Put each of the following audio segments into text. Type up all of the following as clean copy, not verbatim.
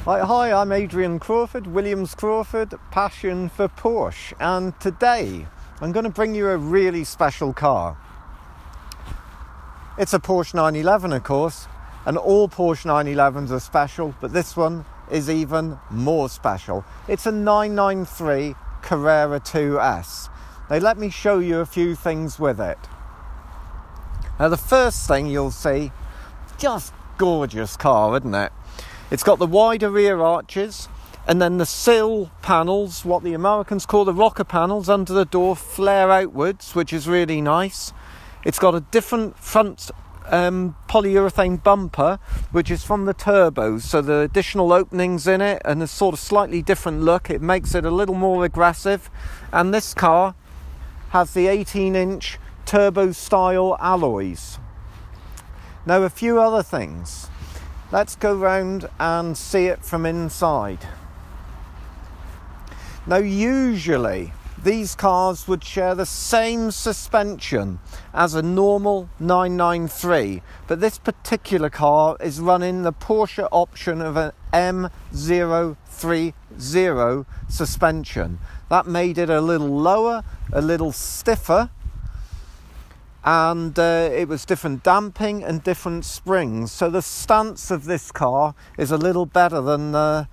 Hi, I'm Adrian Crawford, Williams Crawford Passion for Porsche, and today I'm going to bring you a really special car. It's a Porsche 911, of course, and all Porsche 911s are special, but this one is even more special. It's a 993 Carrera 2S. Now let me show you a few things with it. Now the first thing you'll see, just gorgeous car, isn't it? It's got the wider rear arches, and then the sill panels, what the Americans call the rocker panels under the door, flare outwards, which is really nice. It's got a different front polyurethane bumper, which is from the turbos, so the additional openings in it and a sort of slightly different look. It makes it a little more aggressive. And this car has the 18-inch turbo style alloys. Now a few other things. Let's go round and see it from inside. Now usually these cars would share the same suspension as a normal 993, but this particular car is running the Porsche option of an M030 suspension. That made it a little lower, a little stiffer, and it was different damping and different springs, so the stance of this car is a little better than the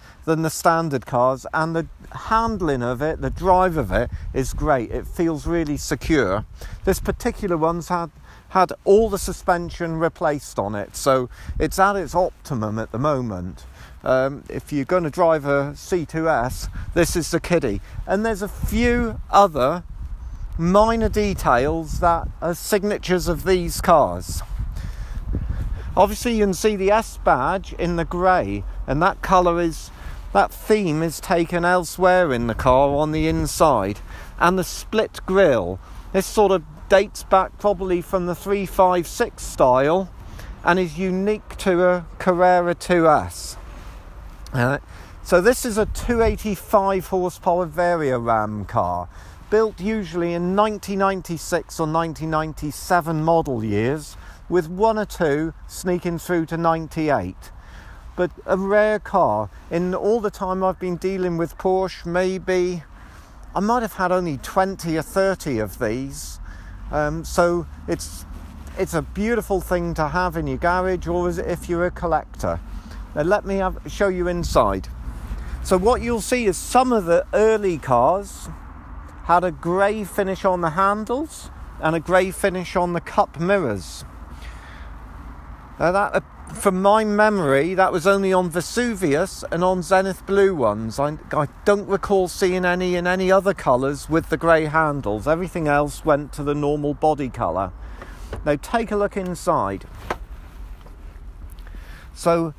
standard cars, and the handling of it, the drive of it, is great. It feels really secure. This particular one's had all the suspension replaced on it, so it's at its optimum at the moment. If you're going to drive a C2S, this is the kiddie. And there's a few other minor details that are signatures of these cars. Obviously you can see the S badge in the grey, and that theme is taken elsewhere in the car on the inside. And the split grille, this sort of dates back probably from the 356 style and is unique to a Carrera 2S. So this is a 285 horsepower Ram car, built usually in 1996 or 1997 model years, with one or two sneaking through to 98. But a rare car. In all the time I've been dealing with Porsche, maybe I might have had only 20 or 30 of these. So it's a beautiful thing to have in your garage, or if you're a collector. Now let me show you inside. So what you'll see is some of the early cars had a grey finish on the handles and a grey finish on the cup mirrors. Now that, from my memory, that was only on Vesuvius and on Zenith Blue ones. I don't recall seeing any in any other colours with the grey handles. Everything else went to the normal body colour. Now take a look inside. So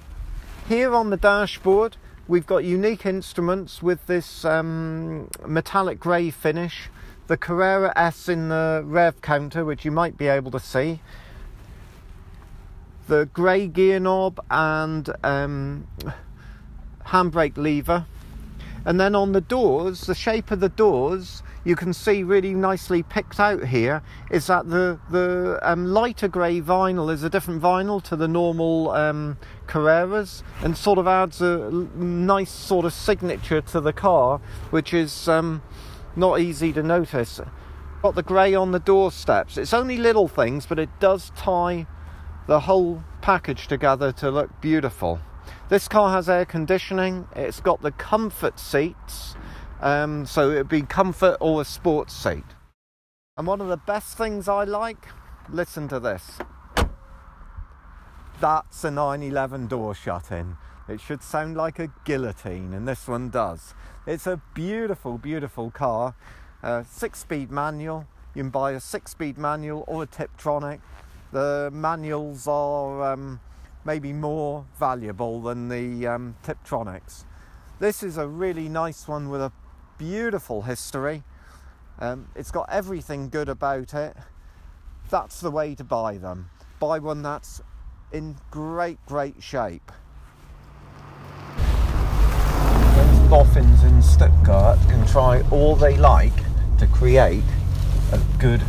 here on the dashboard, we've got unique instruments with this metallic grey finish, the Carrera S in the rev counter, which you might be able to see, the grey gear knob and handbrake lever. And then on the doors, the shape of the doors, you can see really nicely picked out here, is that the lighter grey vinyl is a different vinyl to the normal Carreras, and sort of adds a nice sort of signature to the car, which is not easy to notice. Got the grey on the door steps. It's only little things, but it does tie the whole package together to look beautiful. This car has air conditioning. It's got the comfort seats, so it'd be comfort or a sports seat. And one of the best things I like, listen to this. That's a 911 door shut-in. It should sound like a guillotine, and this one does. It's a beautiful, beautiful car. 6-speed manual. You can buy a 6-speed manual or a Tiptronic. The manuals are maybe more valuable than the Tiptronics. This is a really nice one with a beautiful history. It's got everything good about it. That's the way to buy them. Buy one that's in great shape. Those boffins in Stuttgart can try all they like to create a good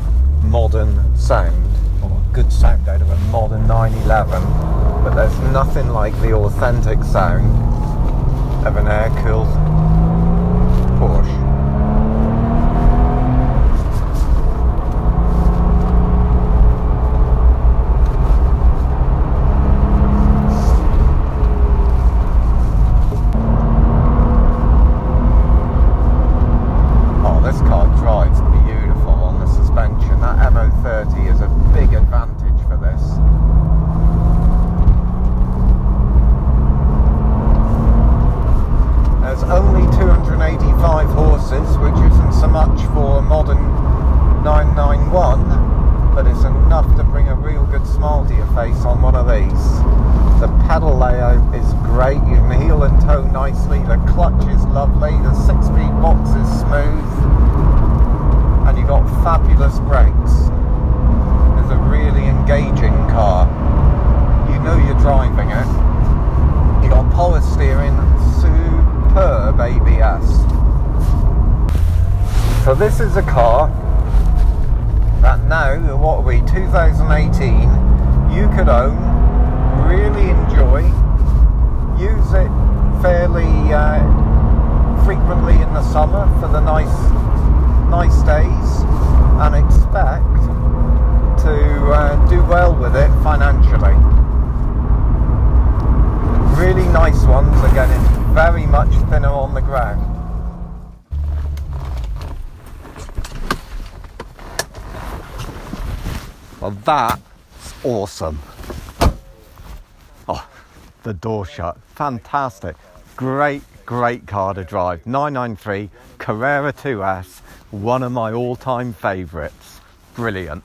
modern sound, or a good sound out of a modern 911, but there's nothing like the authentic sound of an air-cooled Porsche. Oh, this car drives beautiful on the suspension. That MO30 is a big advantage for this. There's only 285 horses, which isn't so much for a modern 991, but it's enough to bring a real good smile to your face on one of these. The pedal layout is great, you can heel and toe nicely, the clutch is lovely, the 6-speed box is smooth, and you've got fabulous brakes. It's a really engaging car. You know you're driving it. You got power steering, superb ABS. So this is a car that now, what are we, 2018, you could own, really enjoy, use it fairly frequently in the summer for the nice days, and expect to do well with it financially. Really nice ones, again it's very much thinner on the ground. Well, that's awesome. Oh, the door shut, fantastic. Great car to drive. 993 Carrera 2S, one of my all-time favourites. Brilliant.